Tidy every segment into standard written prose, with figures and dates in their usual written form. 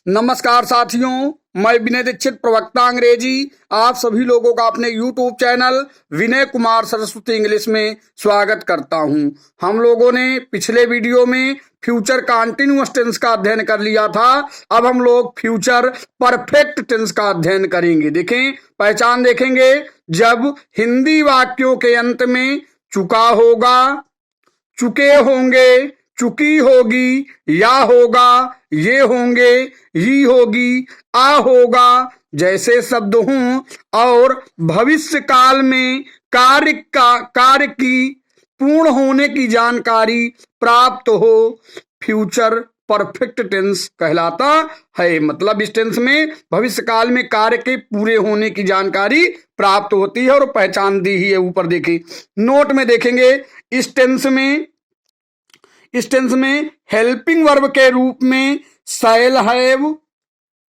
नमस्कार साथियों, मैं विनय दीक्षित, प्रवक्ता अंग्रेजी, आप सभी लोगों का अपने YouTube channel Vinay Kumar Saraswati English में स्वागत करता हूं। हम लोगों ने पिछले वीडियो में फ्यूचर कंटीन्यूअस टेंस का अध्ययन कर लिया था। अब हम लोग फ्यूचर परफेक्ट टेंस का अध्ययन करेंगे। देखें, पहचान देखेंगे। जब हिंदी वाक्यों के अंत में चुका होगा, चुके होंगे, चुकी होगी, या होगा, ये होंगे, ही होगी, आ होगा जैसे शब्द हों और भविष्य काल में कार्य की पूर्ण होने की जानकारी प्राप्त हो, फ्यूचर परफेक्ट टेंस कहलाता है। मतलब इस टेंस में भविष्य काल में कार्य के पूरे होने की जानकारी प्राप्त होती है और पहचान दी ही है। ऊपर देखिए, नोट में देखेंगे, इस टेंस में हेल्पिंग वर्ब के रूप में शैल हैव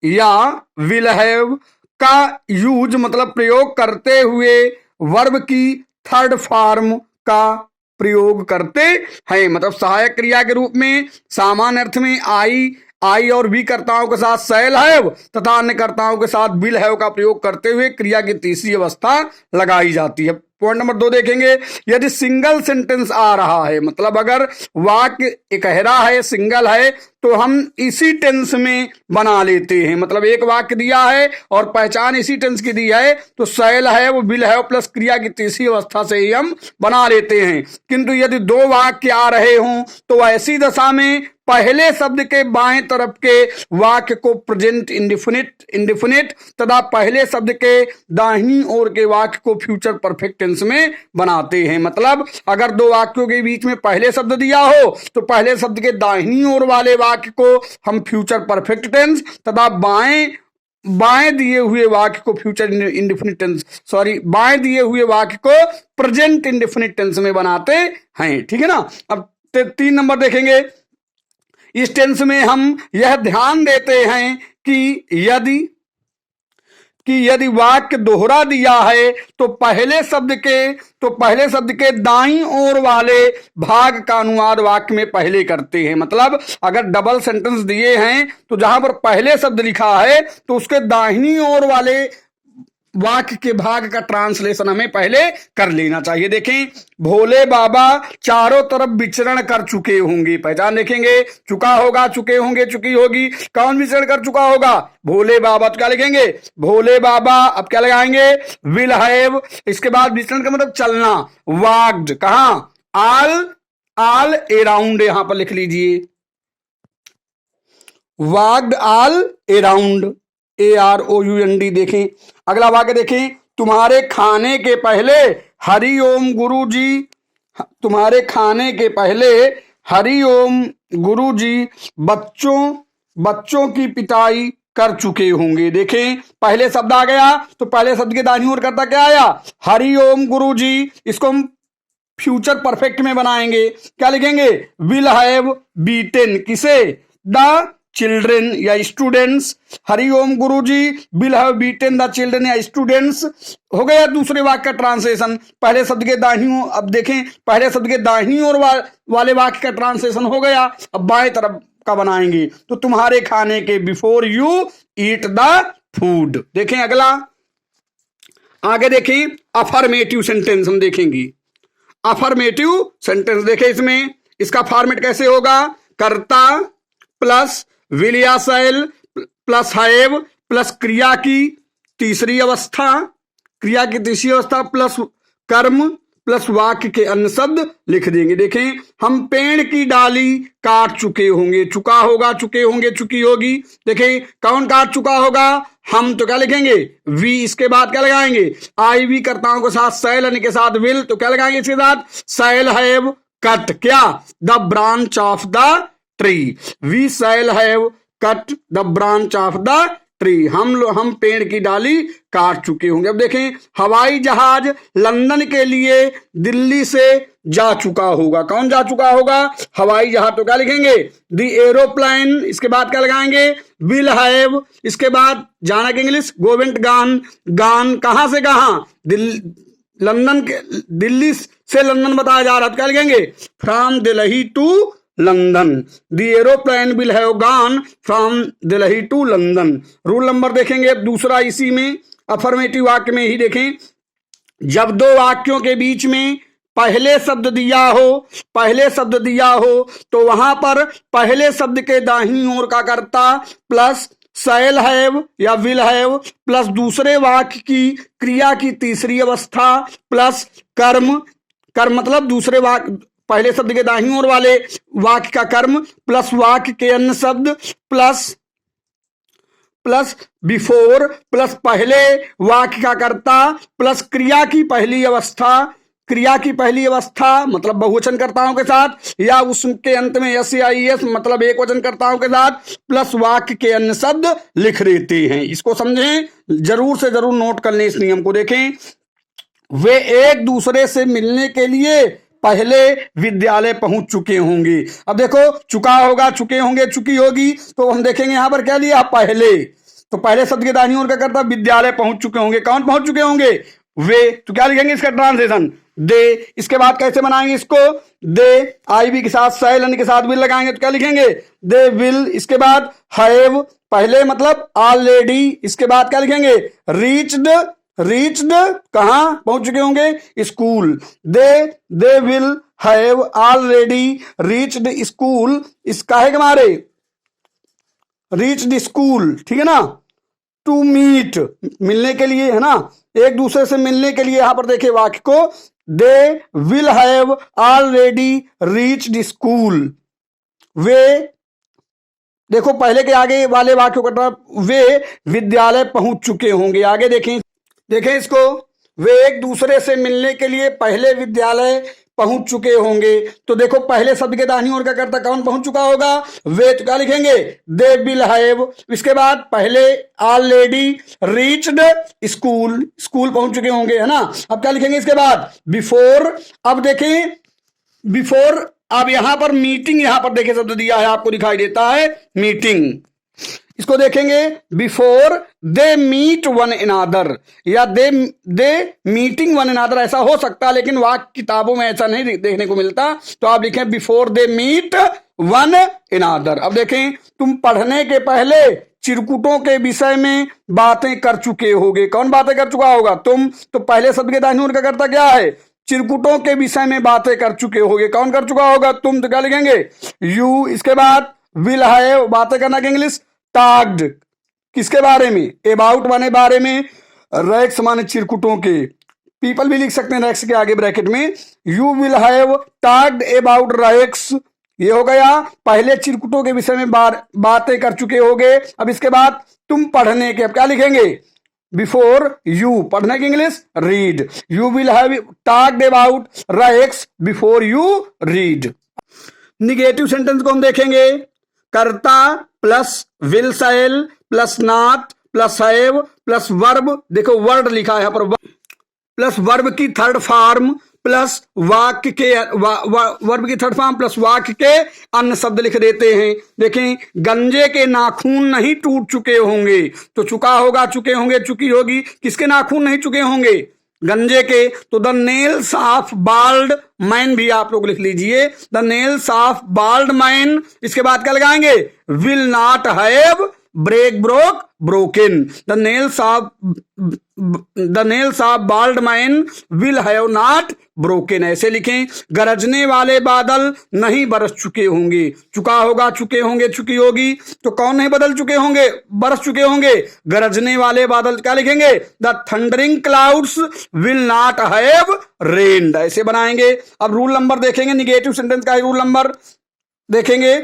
या विल हैव का यूज मतलब प्रयोग करते हुए वर्ब की थर्ड फॉर्म का प्रयोग करते हैं। मतलब सहायक क्रिया के रूप में सामान्य अर्थ में आई और भी कर्ताओं के साथ शैल हैव तथा अन्य कर्ताओं के साथ विल हैव का प्रयोग करते हुए क्रिया की तीसरी अवस्था लगाई जाती है। पॉइंट नंबर 2 देखेंगे, यदि सिंगल सेंटेंस आ रहा है, मतलब अगर वाक्य एकहरा है, सिंगल है, तो हम इसी टेंस में बना लेते हैं। मतलब एक वाक्य दिया है और पहचान इसी टेंस की दी है, तो शैल है वो विल है प्लस क्रिया की तीसरी अवस्था से ही हम बना लेते हैं। किंतु यदि 2 वाक्य आ रहे हों तो ऐसी दशा में पहले शब्द के बाएं तरफ के वाक्य को प्रेजेंट इंडेफिनिट तथा पहले शब्द के दाहिनी ओर के वाक्य को फ्यूचर परफेक्ट टेंस में बनाते हैं। मतलब अगर 2 वाक्यों के बीच में पहले शब्द दिया हो तो पहले शब्द के दाहिनी ओर वाले वाक्य को हम फ्यूचर परफेक्ट टेंस तथा बाएं दिए हुए वाक्य को फ्यूचर इंडेफिनिट टेंस बाएं दिए हुए वाक्य को प्रेजेंट इंडेफिनिट टेंस में बनाते हैं। ठीक है ना। अब 3 नंबर देखेंगे, इस टेंस में हम यह ध्यान देते हैं कि यदि वाक्य दोहरा दिया है तो पहले शब्द के दाईं ओर वाले भाग का अनुवाद वाक्य में पहले करते हैं। मतलब अगर डबल सेंटेंस दिए हैं तो जहां पर पहले शब्द लिखा है तो उसके दाहिनी ओर वाले वाक्य के भाग का ट्रांसलेशन हमें पहले कर लेना चाहिए। देखें, भोले बाबा चारों तरफ विचरण कर चुके होंगे। पहचान देखेंगे, चुका होगा, चुके होंगे, चुकी होगी। कौन विचरण कर चुका होगा? भोले बाबा। तो क्या लिखेंगे? भोले बाबा। अब क्या लगाएंगे? Will have. इसके बाद विचरण का मतलब चलना। वॉक्ड कहां? ऑल अराउंड यहां पर लिख लीजिए, वॉक्ड ऑल अराउंड, AROUND। देखें अगला वाक्य, देखें, तुम्हारे खाने के पहले हरिओम गुरुजी, तुम्हारे खाने के पहले हरिओम गुरुजी बच्चों की पिटाई कर चुके होंगे। देखें, पहले शब्द आ गया तो पहले शब्द के दाहिनी ओर करता क्या आया? हरिओम गुरुजी। इसको हम फ्यूचर परफेक्ट में बनाएंगे। क्या लिखेंगे? विल हैव बीटेन किसे? द चिल्ड्रेन या students. Hariom Guruji will have beaten the children या स्टूडेंट्स। हो गया दूसरे वाक्य का ट्रांसलेशन। पहले शब्द के दाहिनी ओर, अब देखें, पहले शब्द के दाहिनी ओर वाले वाक्य का ट्रांसलेशन हो गया। अब बाएं तरफ का बनाएंगे, तो तुम्हारे खाने के before you eat the food. देखें अगला, आगे देखें, अफर्मेटिव सेंटेंस हम देखेंगे। अफर्मेटिव सेंटेंस देखें, इसमें इसका फॉर्मेट कैसे होगा? कर्ता प्लस विल या शैल प्लस हैव प्लस क्रिया की तीसरी अवस्था प्लस कर्म प्लस वाक्य के अन्य शब्द लिख देंगे। देखें, हम पेड़ की डाली काट चुके होंगे। चुका होगा, चुके होंगे, चुकी होगी। देखें, कौन काट चुका होगा? हम। तो क्या लिखेंगे? वी। इसके बाद क्या लगाएंगे? आई भी कर्ताओं के साथ शैल, अन्य के साथ विल। तो क्या लगाएंगे इसके साथ? शैल हैव कट क्या? The branch of the tree. We shall have cut the branch of the tree. हम पेड़ की डाली काट चुके होंगे। अब देखें, हवाई जहाज लंदन के लिए दिल्ली से जा चुका होगा। कौन जा चुका होगा? हवाई जहाज। तो क्या लिखेंगे? The aeroplane. इसके बाद क्या लगाएंगे? Will have. इसके बाद जाना के इंग्लिश गोवेंट गान कहां से कहां? दिल्ली से लंदन बताया जा रहा है। तो क्या लिखेंगे? From Delhi to London. The aeroplane will have gone from Delhi to London. Rule number देखेंगे दूसरा इसी में, अफर्मेटिव वाक्य में ही देखें। जब दो वाक्यों के बीच में पहले शब्द दिया हो तो वहां पर पहले शब्द के दाहिनी ओर का कर्ता प्लस शैल हैव या विल हैव प्लस दूसरे वाक्य की क्रिया की तीसरी अवस्था प्लस कर्म मतलब दूसरे वाक्य पहले शब्द के दाहिनी ओर वाले वाक्य का कर्म प्लस वाक्य के अन्य शब्द प्लस बिफोर प्लस पहले वाक्य का कर्ता प्लस क्रिया की पहली अवस्था मतलब बहुवचन कर्ताओं के साथ या उसके अंत में एस या एस मतलब एक वचन कर्ताओं के साथ प्लस वाक्य के अन्य शब्द लिख देते हैं। इसको समझें, जरूर से जरूर नोट कर लें, इस नियम को देखें। वे एक दूसरे से मिलने के लिए पहले विद्यालय पहुंच चुके होंगे। अब देखो चुका होगा, चुके होंगे, चुकी होगी, तो हम देखेंगे यहां पर क्या लिया पहले, तो पहले शब्द के दाहिनी ओर का करता विद्यालय पहुंच चुके होंगे। कौन पहुंच चुके होंगे? वे। तो क्या लिखेंगे इसका ट्रांसलेशन? दे। इसके बाद कैसे बनाएंगे इसको? दे आई बी के साथ शैल के साथ विल लगाएंगे तो क्या लिखेंगे? They will. इसके बाद हैव पहले मतलब ऑलरेडी। इसके बाद क्या लिखेंगे? रीच्ड कहां पहुंच चुके होंगे? School. They will have already reached school. इसका है हमारे रीच्ड स्कूल, ठीक है ना। टू मीट मिलने के लिए है ना, एक दूसरे से मिलने के लिए। यहां पर देखिए वाक्य को, they will have already reached school. वे देखो पहले के आगे वाले वाक्यों का वे विद्यालय पहुंच चुके होंगे। आगे देखें इसको, वे एक दूसरे से मिलने के लिए पहले विद्यालय पहुंच चुके होंगे। तो देखो पहले शब्द के दाहिनी ओर का कर्ता कौन पहुंच चुका होगा? वे। तो क्या लिखेंगे? दे विल हैव। इसके बाद पहले ऑलरेडी रीच्ड स्कूल पहुंच चुके होंगे, है ना। अब क्या लिखेंगे इसके बाद? बिफोर। अब देखें बिफोर, अब यहां पर मीटिंग, यहां पर देखिए शब्द दिया है आपको दिखाई देता है मीटिंग। इसको देखेंगे before they meet one another या दे मीटिंग वन अनदर, ऐसा हो सकता है लेकिन वाक्य किताबों में ऐसा नहीं देखने को मिलता। तो आप लिखें before they meet one another. अब देखें, तुम पढ़ने के पहले चिरकुटों के विषय में बातें कर चुके होगे। कौन बातें कर चुका होगा? तुम। तो पहले शब्द के दाहिनी ओर का कर्ता क्या है? चिरकुटों के विषय में बातें कर चुके होगे। कौन कर चुका होगा? तुम। तो क्या लिखेंगे? यू। इसके बाद विल हैव बातें करना के इंग्लिश टॉक्ड किसके बारे में? अबाउट माने बारे में, रैक्स माने चिरकुटों के, पीपल भी लिख सकते हैं रैक्स के आगे ब्रैकेट में। You will have talked about Rex, ये हो गया पहले चिरकुटों के विषय में बातें कर चुके होगे। अब इसके बाद तुम पढ़ने के, अब क्या लिखेंगे? बिफोर यू, पढ़ने की English read. You will have talked about Rex before you read. Negative sentence को हम देखेंगे, कर्ता plus will shall plus not plus have plus verb, देखो वर्ड लिखा है यहां पर, प्लस वर्ब की थर्ड फॉर्म प्लस वाक्य के वर्ब की थर्ड फॉर्म प्लस वाक्य के अन्य शब्द लिख देते हैं। देखें, गंजे के नाखून नहीं टूट चुके होंगे, तो चुका होगा, चुके होंगे, चुकी होगी। किसके नाखून नहीं चुके होंगे? गंजे के। तो the nails of bald man भी आप लोग लिख लीजिए, the nails of bald man. इसके बाद क्या लगाएंगे? Will not have break broke broken. The nails of bald man will have not broken, ऐसे लिखें। गरजने वाले बादल नहीं बरस चुके होंगे, चुका होगा, चुके होंगे, चुकी होगी। तो कौन नहीं बदल चुके होंगे? बरस चुके होंगे। गरजने वाले बादल क्या लिखेंगे? The thundering clouds will not have rained, ऐसे बनाएंगे। अब रूल नंबर देखेंगे, निगेटिव सेंटेंस का रूल नंबर देखेंगे।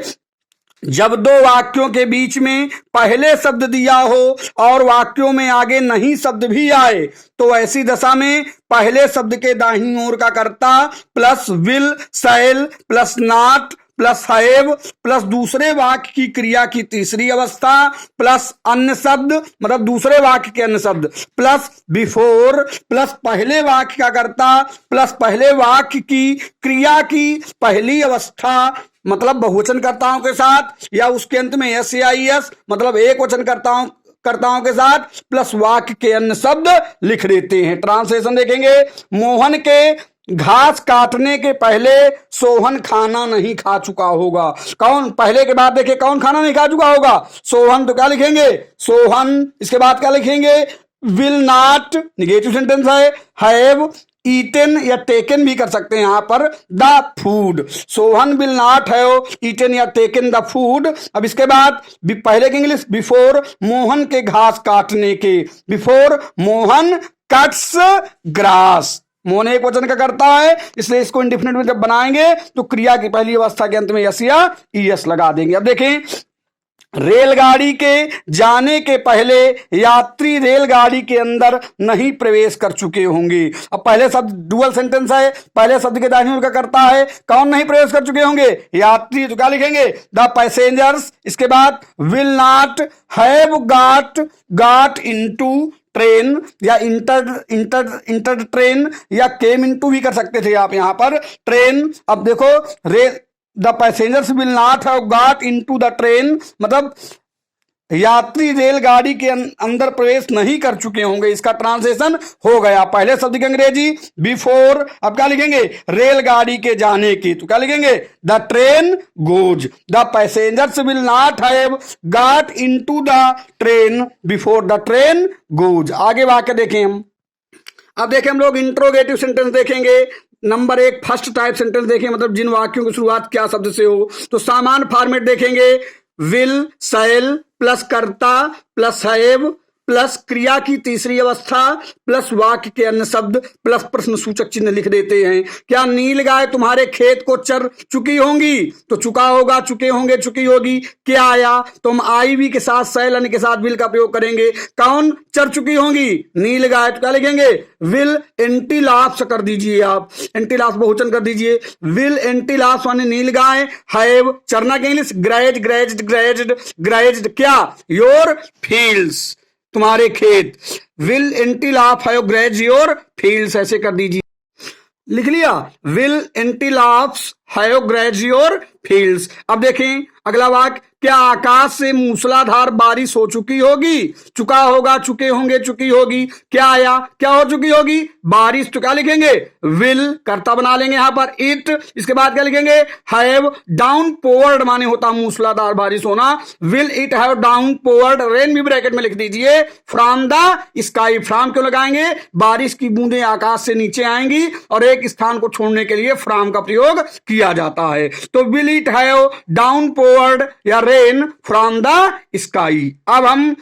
जब दो वाक्यों के बीच में पहले शब्द दिया हो और वाक्यों में आगे नहीं शब्द भी आए, तो ऐसी दशा में पहले शब्द के दाहिनी ओर का कर्ता plus will shall plus not plus have plus दूसरे वाक्य की क्रिया की तीसरी अवस्था प्लस अन्य शब्द मतलब दूसरे वाक्य के अन्य शब्द प्लस बिफोर प्लस पहले वाक्य का कर्ता प्लस पहले वाक्य की क्रिया की पहली अवस्था मतलब बहुवचन कर्ताओं के साथ या उसके अंत में एस या एस मतलब एक वचन कर्ताओं के साथ प्लस वाक्य के अन्य शब्द लिख देते हैं। ट्रांसलेशन देखेंगे, मोहन के घास काटने के पहले सोहन खाना नहीं खा चुका होगा। कौन? पहले के बाद देखिए कौन खाना नहीं खा चुका होगा? सोहन। तो क्या लिखेंगे? सोहन। इसके बाद क्या लिखेंगे? विल नॉट, निगेटिव सेंटेंस है। हैव ईटन या टेकन भी कर सकते हैं यहां पर the food. Sohan will not have eaten या टेकन द फूड। अब इसके बाद पहले की इंग्लिश, बिफोर मोहन के घास काटने के, before Mohan cuts grass. Mohan एक वचन का करता है, इसलिए इसको इंडेफिनिट में जब बनाएंगे तो क्रिया की पहली अवस्था के अंत में यस या ईएस लगा देंगे। अब देखें, रेलगाड़ी के जाने के पहले यात्री रेलगाड़ी के अंदर नहीं प्रवेश कर चुके होंगे। अब पहले शब्द डुअल सेंटेंस है, पहले शब्द के दाहिनी ओर का करता है, कौन नहीं प्रवेश कर चुके होंगे? यात्री। तो क्या लिखेंगे? The passengers. इसके बाद will not have got into train या इंटर ट्रेन या केम इनटू भी कर सकते थे आप यहां पर ट्रेन। अब देखो, the passengers will not have got into the train मतलब यात्री रेलगाड़ी के अंदर प्रवेश नहीं कर चुके होंगे। इसका ट्रांसलेशन हो गया। पहले शब्द की अंग्रेजी बिफोर। अब क्या लिखेंगे? रेलगाड़ी के जाने की। तो क्या लिखेंगे? The train goes. The passengers will not have got into the train before the train goes. आगे वाक्य देखें हम। अब देखें हम लोग इंट्रोगेटिव सेंटेंस देखेंगे। नंबर 1 फर्स्ट टाइप सेंटेंस देखें, मतलब जिन वाक्यों की शुरुआत क्या शब्द से हो। तो सामान्य फॉर्मेट देखेंगे, विल शैल प्लस कर्ता प्लस हैव प्लस क्रिया की तीसरी अवस्था प्लस वाक्य के अन्य शब्द प्लस प्रश्न सूचक चिन्ह लिख देते हैं। क्या नील गाय तुम्हारे खेत को चर चुकी होंगी? तो चुका होगा, चुके होंगे, चुकी होगी। क्या आया? तो हम आई भी के साथ सैलन के साथ विल का प्रयोग करेंगे। कौन चर चुकी होंगी? नील गाय। तो क्या लिखेंगे? विल एंटीलाप्स कर दीजिए आप, एंटीलाप्स बहुवचन कर दीजिए। विल एंटीलाप्स माने नील गाय। हैव चरना के इंग्लिश ग्रेज्ड। क्या? योर फील्ड्स, तुम्हारे खेत। Will antelope have graze your fields, ऐसे कर दीजिए। लिख लिया? Will antelopes have graze your fields. अब देखें अगला वाक्य, क्या आकाश से मूसलाधार बारिश हो चुकी होगी? चुका होगा, चुके होंगे, चुकी होगी। क्या आया? क्या हो चुकी होगी? बारिश। तो क्या लिखेंगे? विल कर्ता बना लेंगे यहां पर इट। इसके बाद क्या लिखेंगे? हैव डाउन पोवर्ड माने होता मूसलाधार बारिश होना। Will it have down poured, rain भी ब्रैकेट में लिख दीजिए, फ्रॉम द स्काई। फ्रॉम क्यों लगाएंगे? बारिश की बूंदें आकाश से नीचे आएंगी और एक स्थान को छोड़ने के लिए फ्रॉम का प्रयोग किया जाता है। तो विल इट हैव डाउन पोवर्ड या रेन फ्रॉम द स्काई। अब हम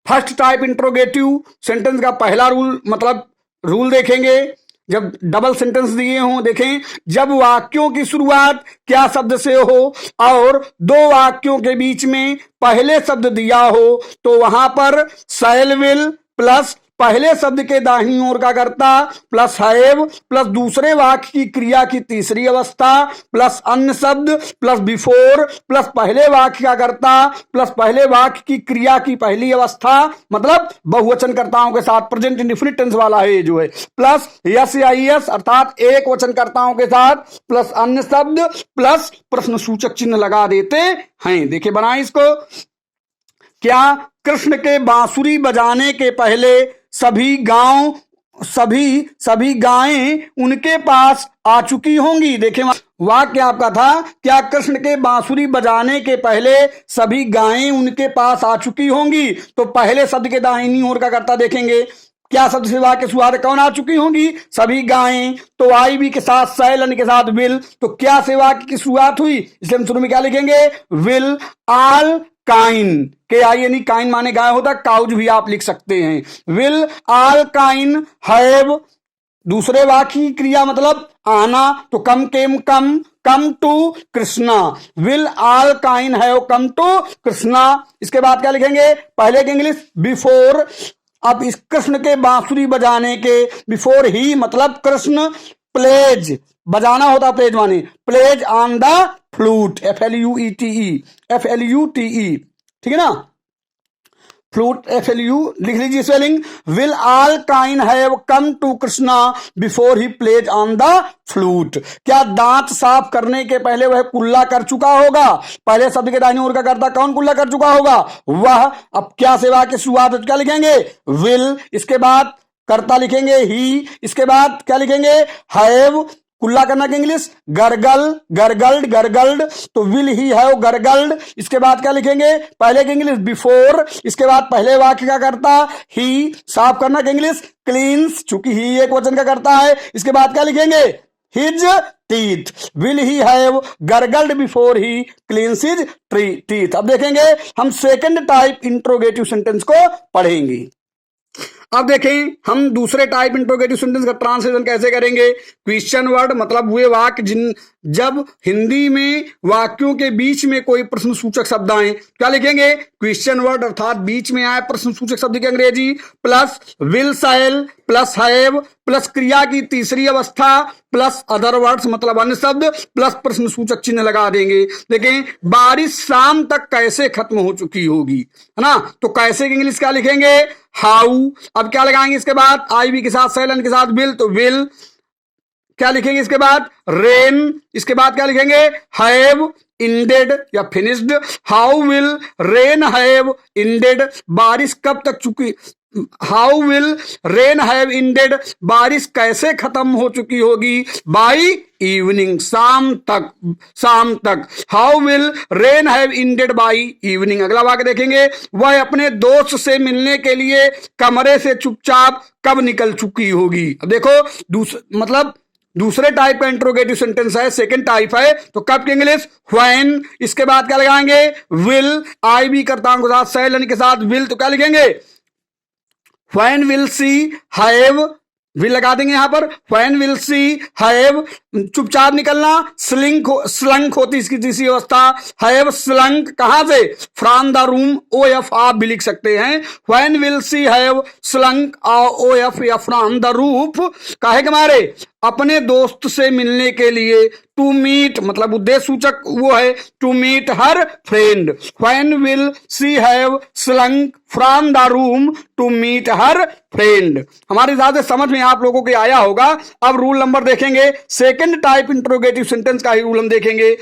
फर्स्ट टाइप इंट्रोगेटिव सेंटेंस का पहला रूल मतलब रूल देखेंगे। जब डबल सेंटेंस दिए हों, देखें, जब वाक्यों की शुरुआत क्या शब्द से हो और दो वाक्यों के बीच में पहले शब्द दिया हो तो वहां पर शैल विल प्लस पहले शब्द के दाहिनी ओर का कर्ता प्लस हैव प्लस दूसरे वाक्य की क्रिया की तीसरी अवस्था प्लस अन्य शब्द प्लस बिफोर प्लस पहले वाक्य का कर्ता प्लस पहले वाक्य की क्रिया की पहली अवस्था मतलब बहुवचन कर्ताओं के साथ प्रेजेंट इंडेफिनिट टेंस वाला है जो है, प्लस यस या ईएस अर्थात एक वचन कर्ताओं के साथ प्लस अन्य शब्द प्लस प्रश्न सूचक चिन्ह लगा देते हैं। देखिए बनाए इसको। क्या कृष्ण के बांसुरी बजाने के पहले सभी गायें उनके पास आ चुकी होंगी? देखिए वाक्य आपका था, क्या कृष्ण के बांसुरी बजाने के पहले सभी गायें उनके पास आ चुकी होंगी। तो पहले शब्द के दाहिनी ओर का कर्ता देखेंगे, क्या शब्द से वाक्य शुरुआत कौन आ चुकी होंगी? सभी गायें। तो आई भी के साथ सैलन के साथ विल, तो क्या से वाक्य की शुरुआत हुई, इसलिए हम शुरू में क्या लिखेंगे? विल ऑल काइन, के आई यानी काइन माने गाय होता, काउज भी आप लिख सकते हैं। विल ऑल काइन हैव दूसरे वाक्य की क्रिया मतलब आना, तो come came come to Krishna. Will all kine have come to Krishna. इसके बाद क्या लिखेंगे? पहले के इंग्लिश बिफोर। अब इस कृष्ण के बांसुरी बजाने के बिफोर ही मतलब कृष्ण प्लेज, बजाना होता प्लेज माने plays on the flute, FLUTE, ठीक है ना, फ्लूट FLU लिख लीजिए spelling. Will all kine have come to Krishna before he plays on the flute. क्या दांत साफ करने के पहले वह कुल्ला कर चुका होगा? पहले शब्द के दाहिनी ओर का कर्ता कौन कुल्ला कर चुका होगा? वह। अब क्या सेवा की शुरुआत क्या लिखेंगे? विल। इसके बाद कर्ता लिखेंगे ही, इसके बाद क्या लिखेंगे हैव, कुल्ला करना के इंग्लिश गरगल, गरगल्ड, गरगल्ड, तो विल ही हैव गरगल्ड। इसके बाद क्या लिखेंगे पहले के इंग्लिश बिफोर, इसके बाद पहले वाक्य का करता ही, साफ करना के इंग्लिश क्लींस, चूंकि ही एक वचन का करता है। इसके बाद क्या लिखेंगे his teeth, will he have gargled before he cleans his teeth. अब देखेंगे हम सेकंड टाइप इंट्रोगेटिव सेंटेंस को पढ़ेंगे। अब देखें हम दूसरे टाइप इंट्रोगेटिव सेंटेंस का ट्रांसलेशन कैसे करेंगे। क्वेश्चन वर्ड मतलब वे वाक्य जब हिंदी में वाक्यों के बीच में कोई प्रश्न सूचक शब्द आए, क्या लिखेंगे क्वेश्चन वर्ड अर्थात बीच में आए प्रश्न सूचक शब्द की अंग्रेजी plus will shall plus have plus क्रिया की तीसरी अवस्था प्लस अदर वर्ड्स मतलब अन्य शब्द प्लस प्रश्न सूचक चिन्ह लगा देंगे। देखें बारिश शाम तक कैसे खत्म हो चुकी होगी, है ना, तो कैसे की इंग्लिश क्या लिखेंगे हाउ। अब क्या लगाएंगे इसके बाद आई बी के साथ शैलन के साथ विल, तो विल क्या लिखेंगे इसके बाद रेन, इसके बाद क्या लिखेंगे हैव इंडेड या finished, how will rain have ended, बारिश कब तक चुकी, how will rain have ended, बारिश कैसे खत्म हो चुकी होगी बाई इवनिंग, शाम तक, शाम तक, how will rain have ended by evening. अगला वाक्य देखेंगे वह अपने दोस्त से मिलने के लिए कमरे से चुपचाप कब निकल चुकी होगी। अब देखो मतलब दूसरे टाइप का इंट्रोगेटिव सेंटेंस है, सेकंड टाइप है, तो कब की इंग्लिश व्हेन, इसके बाद क्या लगाएंगे विल, आई भी करता हूं के साथ शैलन के साथ विल, तो क्या लिखेंगे when will she have, will लगा देंगे यहां पर व्हेन विल सी हैव, चुपचाप निकलना स्लंक होती इसकी तीसरी अवस्था, हैव स्लंक कहां से from the room, O F आप भी लिख सकते हैं, when will she have slunk O F या फ्रॉम द रूफ, काहे के मारे अपने दोस्त से मिलने के लिए, टू मीट मतलब उद्देश्य सूचक वो है to meet her friend, when will she have slunk from the room to meet her friend. हमारे हिसाब से समझ में आप लोगों के आया होगा। अब रूल नंबर देखेंगे, सेकंड टाइप इंट्रोगेटिव सेंटेंस का ही रूल हम देखेंगे।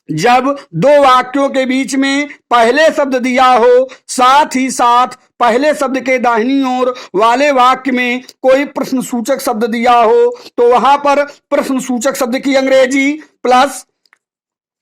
जब दो वाक्यों के बीच में पहले शब्द दिया हो साथ ही साथ पहले शब्द के दाहिनी ओर वाले वाक्य में कोई प्रश्न सूचक शब्द दिया हो तो वहां पर प्रश्न सूचक शब्द की अंग्रेजी प्लस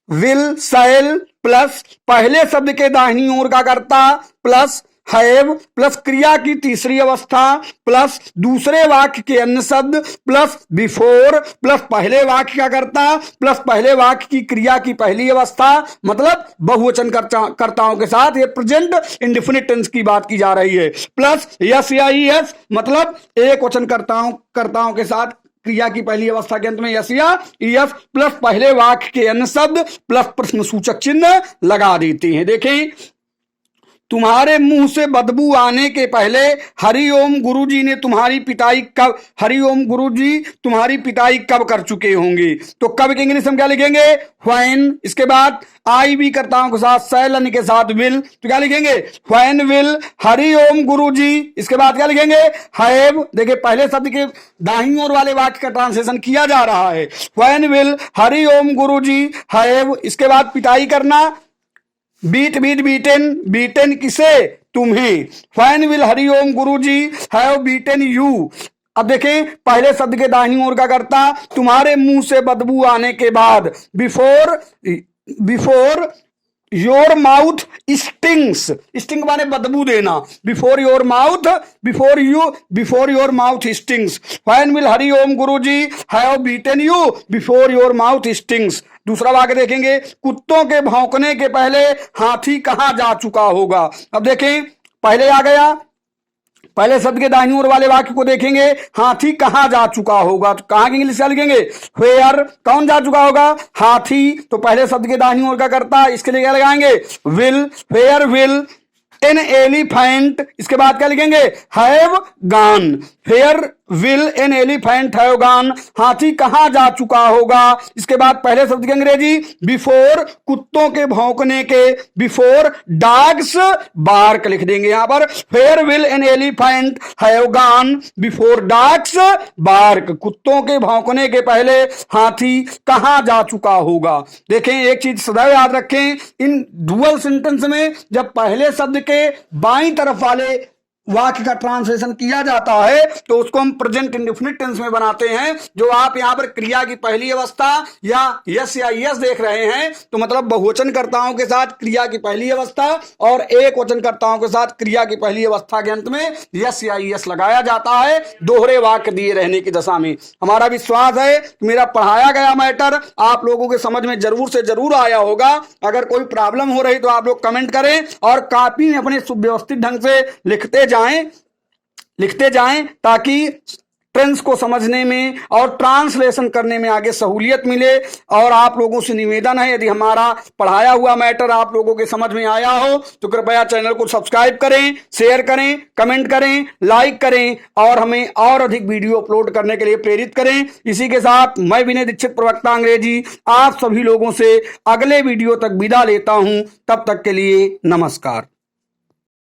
विल शैल प्लस पहले शब्द के दाहिनी ओर का कर्ता प्लस हैव प्लस क्रिया की तीसरी अवस्था प्लस दूसरे वाक्य के अन्य शब्द प्लस बिफोर प्लस पहले वाक्य का कर्ता प्लस पहले वाक्य की क्रिया की पहली अवस्था मतलब बहुवचन कर्ताओं के साथ, ये प्रेजेंट इंडेफिनिट टेंस की बात की जा रही है, प्लस यस या ईएस मतलब एक वचन कर्ताओं के साथ क्रिया की पहली अवस्था के अंत में यस या ईएस प्लस पहले वाक्य के अन्य शब्द प्लस प्रश्न सूचक चिन्ह लगा देते हैं। देखें तुम्हारे मुंह से बदबू आने के पहले हरिओम गुरुजी ने तुम्हारी पिटाई कब, हरिओम गुरुजी तुम्हारी पिटाई कब कर चुके होंगे, तो कब के इंग्लिश हम क्या लिखेंगे व्हेन, इसके बाद आई भी कर्ताओं के साथ शैलन के साथ विल, तो क्या लिखेंगे व्हेन विल हरिओम गुरुजी, इसके बाद क्या लिखेंगे हैव, देखिए पहले शब्द के दाहिनी ओर वाले वाक्य का ट्रांसलेशन किया जा रहा है, when will Hariom Guruji have, इसके बाद पिटाई करना बीट बीट बीटेन, बीटेन किसे तुम्हें, when will Hariom Guruji have beaten you. अब देखें पहले शब्द के दाहिनी ओर का करता तुम्हारे मुंह से बदबू आने के बाद before your mouth stings, sting माने बदबू देना, before your mouth stings, when will Hariom Guruji have beaten you before your mouth stings. दूसरा वाक्य देखेंगे कुत्तों के भौंकने के पहले हाथी कहां जा चुका होगा। अब देखें पहले आ गया, पहले शब्द के दाहिनी ओर वाले वाक्य को देखेंगे हाथी कहां जा चुका होगा, तो कहां की इंग्लिश क्या लिखेंगे वेयर, कौन जा चुका होगा हाथी, तो पहले शब्द के दाहिनी ओर का करता इसके लिए क्या लगाएंगे will, where will an elephant, इसके बाद क्या लिखेंगे have gone, where will an elephant have gone, हाथी कहां जा चुका होगा, इसके बाद पहले शब्द की अंग्रेजी बिफोर कुत्तों के भौंकने के, बिफोर डॉग्स बार्क लिख देंगे यहां पर, where will an elephant have gone before dogs bark, कुत्तों के भौंकने के पहले हाथी कहां जा चुका होगा। देखें एक चीज सदैव याद रखें, इन डुअल सेंटेंस में जब पहले शब्द के बाईं तरफ वाले वाक्य का ट्रांसलेशन किया जाता है तो उसको हम प्रेजेंट इंडेफिनिट टेंस में बनाते हैं। जो आप यहां पर क्रिया की पहली अवस्था या यस देख रहे हैं तो मतलब बहुवचनकर्ताओं के साथ क्रिया की पहली अवस्था और एक वचनकर्ताओं के साथ क्रिया की पहली अवस्था के अंत में यस लगाया जाता है दोहरे वाक्य दिए रहने की दशा में। हमारा विश्वास है कि मेरा पढ़ाया गया मैटर आप लोगों के समझ में जरूर से जरूर आया होगा। अगर कोई प्रॉब्लम हो रही तो आप लोग कमेंट करें और कॉपी में अपने सुव्यवस्थित ढंग से लिखते जाएं ताकि टेंस को समझने में और ट्रांसलेशन करने में आगे सहूलियत मिले। और आप लोगों से निवेदन है, यदि हमारा पढ़ाया हुआ मैटर आप लोगों के समझ में आया हो तो कृपया चैनल को सब्सक्राइब करें, शेयर करें, कमेंट करें, लाइक करें और हमें और अधिक वीडियो अपलोड करने के लिए प्रेरित करें। इसी के साथ मैं विनय दीक्षित प्रवक्ता अंग्रेजी आप सभी लोगों से अगले वीडियो तक विदा लेता हूं। तब तक के लिए नमस्कार।